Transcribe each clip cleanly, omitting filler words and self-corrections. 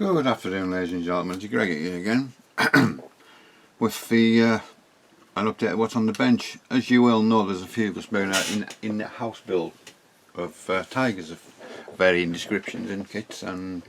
Good afternoon, ladies and gentlemen, it's Greg here again with an update of what's on the bench. As you well know, there's a few that's been out in the house build of Tigers of varying descriptions and kits and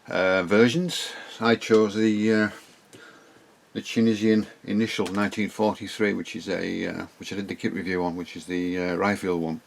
versions. I chose the Tunisian Initial 1943, which is which I did the kit review on, which is the Ryefield one.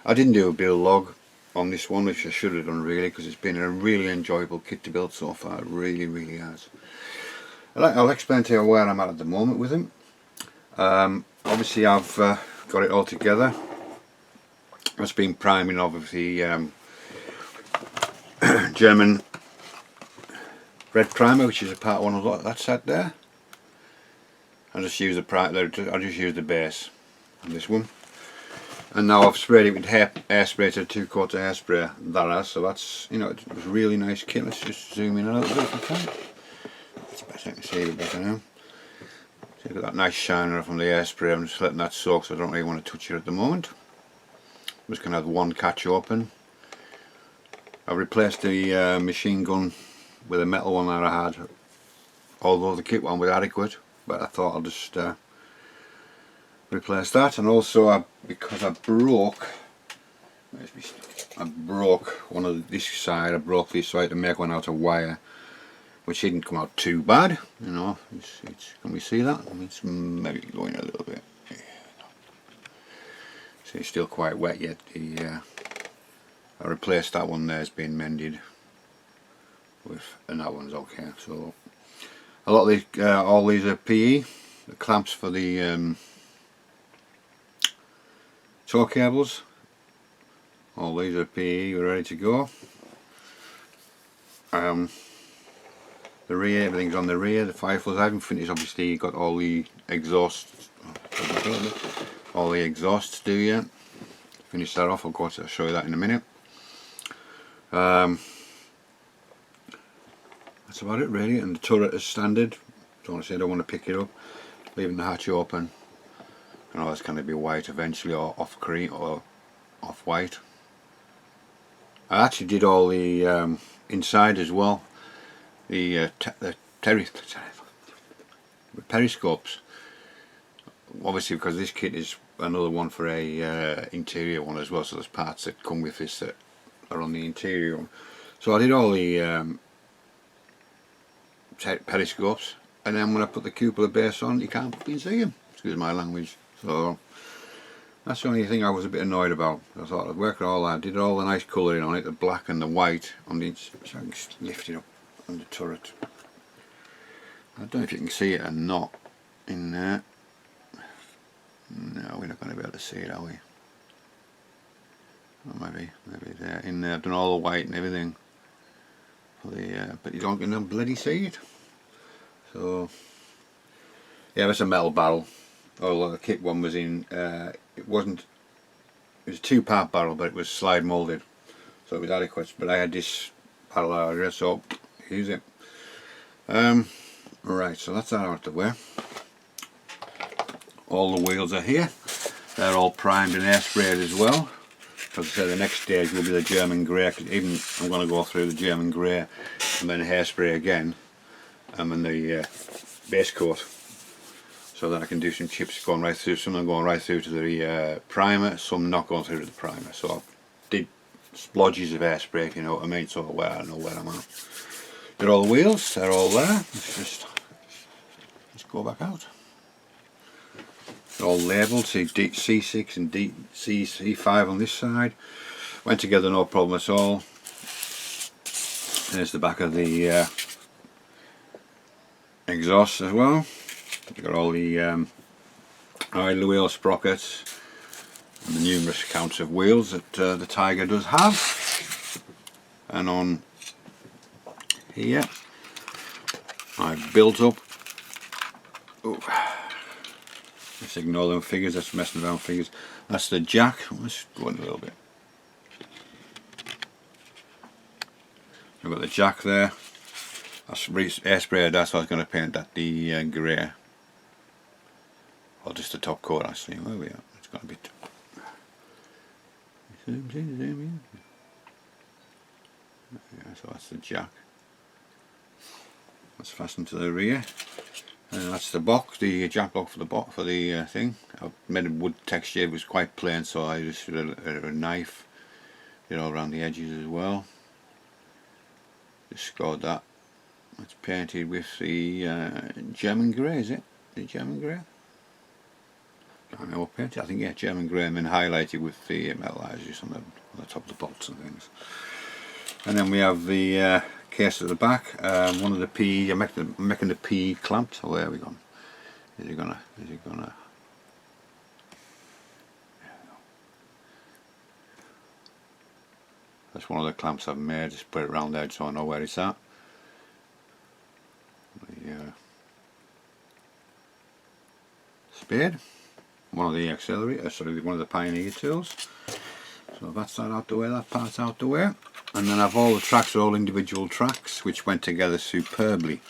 I didn't do a build log on this one, which I should have done really, because it's been a really enjoyable kit to build so far. It really has. I'll explain to you where I'm at the moment with him. Obviously I've got it all together. I've been priming obviously German red primer, which is a part one of that set there. I just use the base on this one. And now I've sprayed it with hairspray to 2 coats of hairspray. That has, so that's, you know, it was a really nice kit. Let's just zoom in a little bit if I can. It's better, I can see it better now. So you've got that nice shiner from the hairspray. I'm just letting that soak, so I don't really want to touch it at the moment. I'm just going to have one catch open. I've replaced the machine gun with a metal one that I had, although the kit one was adequate, but I thought I'll just replace that. And also because I broke one of this side, I broke this, so I had to make one out of wire, which didn't come out too bad, you know. Can we see that? It's maybe going a little bit. See, it's still quite wet yet. I replaced that one there, it's been mended with, and that one's okay. So a lot of these, all these are PE, the clamps for the tow cables. All these are PE, we're ready to go. The rear, everything's on the rear. The fireflies, I haven't finished, obviously got all the exhausts, to do yet. Finish that off, of course I'll show you that in a minute. That's about it really, and the turret is standard. Don't want to say I don't want to pick it up, leaving the hatch open. I know it's going to be white eventually, or off cream or off white. I actually did all the inside as well, the periscopes, obviously, because this kit is another one for a interior one as well, so there's parts that come with this that are on the interior one. So I did all the periscopes, and then when I put the cupola base on, you can't fucking see them, excuse my language. So that's the only thing I was a bit annoyed about. I thought I'd work it all out, did all the nice colouring on it, the black and the white on the, so I can just lift it up on the turret. I don't know if you can see it or not in there. No, we're not going to be able to see it, are we? Or maybe there, in there. I've done all the white and everything for the, but you don't bloody see it. So yeah, it's a metal barrel. Although the kit one was in, it was a 2-part barrel, but it was slide moulded, so it was adequate. But I had this barrel out here, so use it. Right, so that's that out of the way. All the wheels are here. They're all primed and airsprayed as well. As I said, the next stage will be the German grey, because even I'm going to go through the German grey and then hairspray again, and then the base coat, so that I can do some chips going right through. Some are going right through to the primer, some not going through to the primer. So I did splodges of hairspray, if you know what I mean, so where I know where I'm at. Did all the wheels, they're all there. Let's go back out. They're all labelled, see C6 and C5 on this side. Went together no problem at all. There's the back of the exhaust as well. You've got all the idler wheel sprockets and the numerous counts of wheels that the Tiger does have. And on here I've built up, let's ignore them figures, that's messing around figures. That's the jack. Let's go in a little bit. I've got the jack there. That's airsprayed, that's why I was going to paint that the grey. Or just the top coat actually. Where are we at? It's got a bit. Yeah, so that's the jack. That's fastened to the rear. And that's the box, the jack block for the thing. I made a wood texture. It was quite plain, so I just did a knife, did all around the edges as well. Just scored that. It's painted with the German grey, is it? The German grey? I don't know what painted. I think, yeah, German grey, and then highlighted with the metallizers on the top of the bolts and things. And then we have the case at the back. One of the PE. I'm making the PE clamps. Oh, where are we gone? Is it gonna? That's one of the clamps I've made. Just put it around there so I know where it's at. The spade. One of the auxiliary. Sorry, one of the Pioneer tools. So that's that out the way. That part's out the way. And then I've all the tracks are all individual tracks, which went together superbly.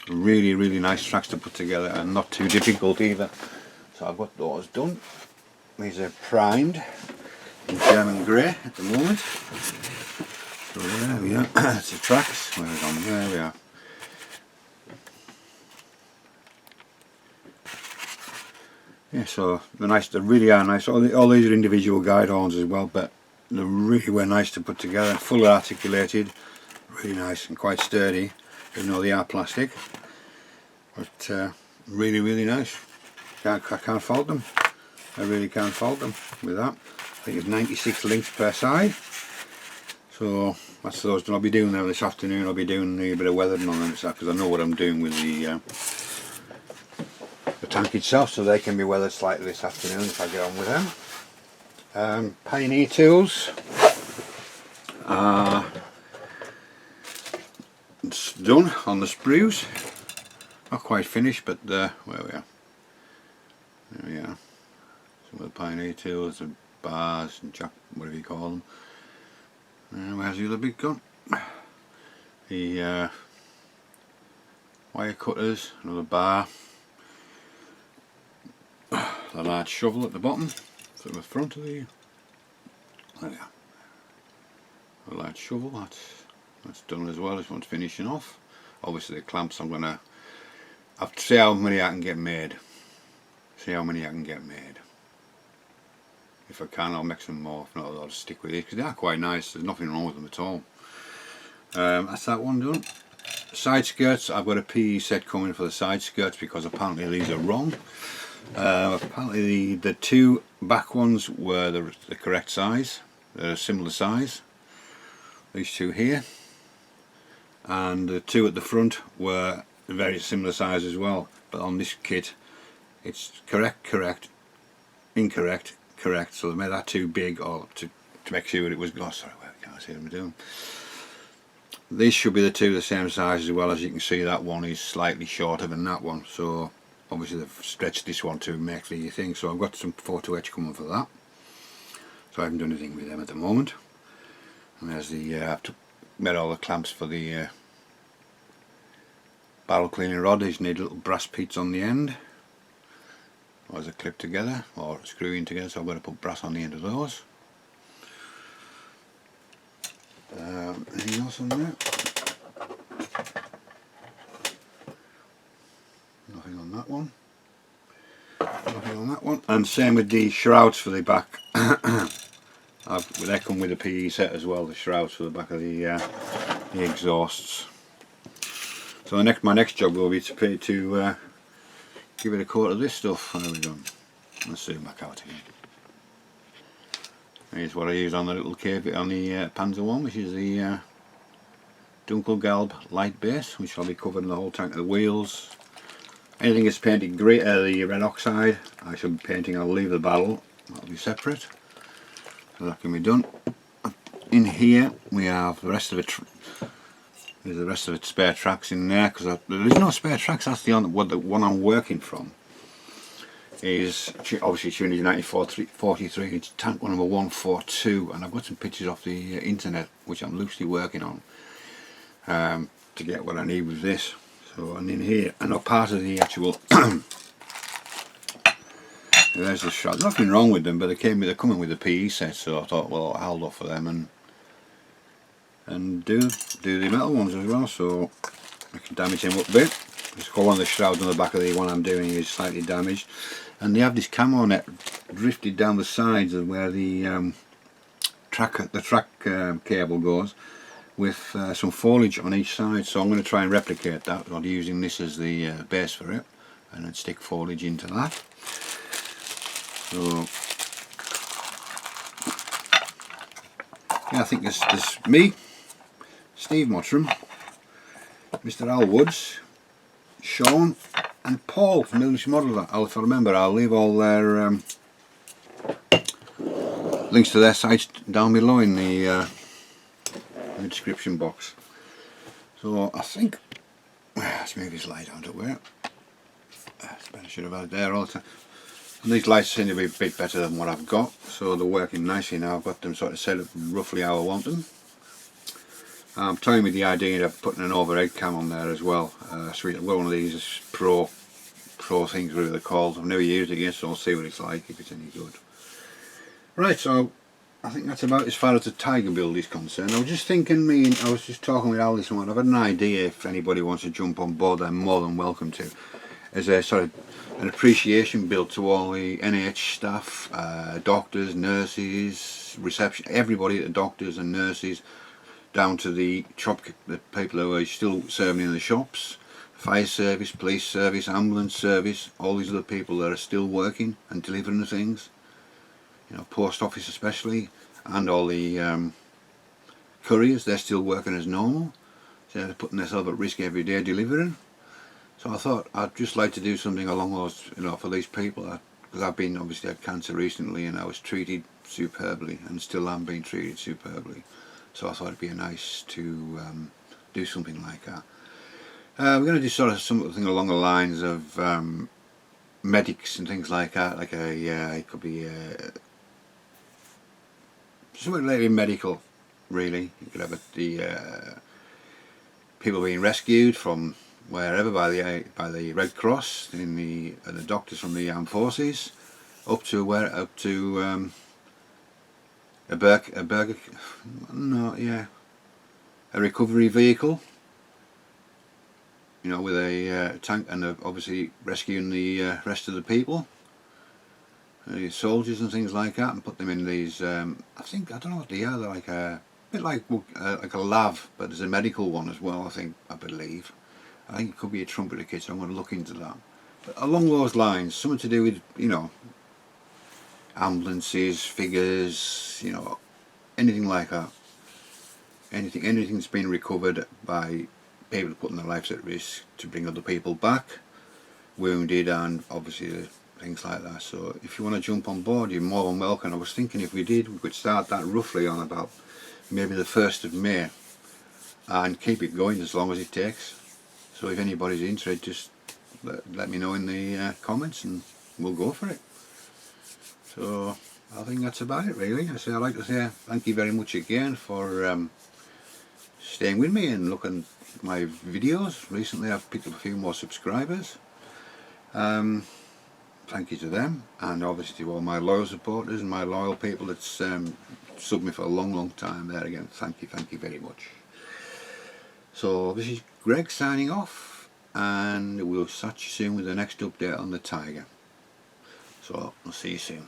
Really nice tracks to put together, and not too difficult either. So I've got those done. These are primed in German grey at the moment. So there we are. That's the tracks. Where are we gone? There we are. Yeah, so they're nice. They really are nice. All these are individual guide horns as well, but they really were nice to put together. Fully articulated, really nice and quite sturdy, even though they are plastic. But really nice. I can't fault them. I really can't fault them with that. I think it's 96 links per side. So that's those. I'll be doing them this afternoon. I'll be doing a bit of weathering on them because I know what I'm doing with the tank itself, so they can be weathered slightly this afternoon if I get on with them. Pioneer tools. It's done on the sprues. Not quite finished, but where we are. There we are. Some of the Pioneer tools, the bars and jack, whatever you call them. And where's the other big gun? The wire cutters, another bar. The large shovel at the bottom, so the front of the. There we are. A large shovel. That's done as well. This one's finishing off. Obviously the clamps I'm gonna have to see how many I can get made. If I can, I'll make some more. If not, I'll just stick with these because they are quite nice. There's nothing wrong with them at all. That's that one done. Side skirts. I've got a PE set coming for the side skirts because apparently these are wrong. Apparently the two back ones were the correct size. They're a similar size. These two here, and the two at the front were very similar size as well. But on this kit, it's correct, incorrect, correct. So they made that too big, or to make sure it was. Oh, sorry, I can't see what I'm doing. These should be the two the same size as well. As you can see, that one is slightly shorter than that one. So obviously they've stretched this one to make the thing. So I've got some photo etch coming for that. So I haven't done anything with them at the moment. And there's the I've made all the clamps for the barrel cleaning rod. These need little brass peats on the end, or as a clip together, or screwing together. So I've got to put brass on the end of those. Anything else on there? Nothing on that one. Nothing on that one. And same with the shrouds for the back. They come with a PE set as well. The shrouds for the back of the exhausts. So my next job will be to give it a coat of this stuff. There we go. Let's zoom back out again. Here's what I use on the little Kpfw on the Panzer one, which is the Dunkelgelb light base, which I'll be covering the whole tank of the wheels. Anything that's painted grey, the red oxide, I shall be painting. I'll leave the barrel. That'll be separate. So that can be done. In here we have the rest of it. There's the rest of it spare tracks in there because there is no spare tracks. That's the one I'm working from. Is obviously tuned 9443. It's tank number 142, and I've got some pictures off the internet which I'm loosely working on to get what I need with this. So, and in here, and a part of the actual. There's the shroud. Nothing wrong with them, but they're coming with the PE set, so I thought, well, I'll hold off for them, and and do the metal ones as well, so I can damage them up a bit. Just one of the shrouds on the back of the one I'm doing is slightly damaged, and they have this camo net drifted down the sides of where the track cable goes, with some foliage on each side. So I'm going to try and replicate that by using this as the base for it, and then stick foliage into that. So yeah, I think there's me, Steve Mottram, Mr. Al Woods, Sean and Paul from English Modeller. If I remember, I'll leave all their links to their sites down below in the description box. So I think, let's move this light out of where. I should have had it there all the time. And these lights seem to be a bit better than what I've got, so they're working nicely now. I've got them sort of set up roughly how I want them. I'm toying with the idea of putting an overhead cam on there as well. So I've got one of these pro things, whatever they're called. I've never used it yet, so I'll see what it's like, if it's any good. Right, so I think that's about as far as the Tiger build is concerned. I was just thinking, I was just talking with Al this morning. I've had an idea. If anybody wants to jump on board, they're more than welcome to. As a sort of an appreciation build to all the NH staff, doctors, nurses, reception, everybody, the doctors and nurses, down to the people who are still serving in the shops, fire service, police service, ambulance service, all these other people that are still working and delivering the things. You know, post office especially, and all the couriers, they're still working as normal. So they're putting themselves at risk every day delivering. So I thought I'd just like to do something along those, for these people, because I've been obviously had cancer recently, and I was treated superbly, and still am being treated superbly. So I thought it'd be nice to do something like that. We're going to do sort of something along the lines of medics and things like that, like it could be something like medical, really. You could have the people being rescued from wherever by the Red Cross, the doctors from the armed forces, up to a recovery vehicle, with a tank, and obviously rescuing the rest of the people, the soldiers and things like that, and put them in these. I don't know what they are. They're like a bit like a lav, but there's a medical one as well. I believe. I think it could be a trumpeter kit, so I'm going to look into that. But along those lines, something to do with ambulances, figures, anything like that. Anything's been recovered by people putting their lives at risk to bring other people back, wounded, and obviously things like that. So if you want to jump on board, you're more than welcome. I was thinking if we could start that roughly on about maybe the 1st of May and keep it going as long as it takes. So if anybody's interested, just let me know in the comments and we'll go for it. So I think that's about it really. I'd like to say thank you very much again for staying with me and looking at my videos. Recently I've picked up a few more subscribers. Thank you to them, and obviously to all my loyal supporters and my loyal people that's subbed me for a long time there again. Thank you very much. So this is Greg signing off, and we'll catch you soon with the next update on the Tiger. So I'll see you soon.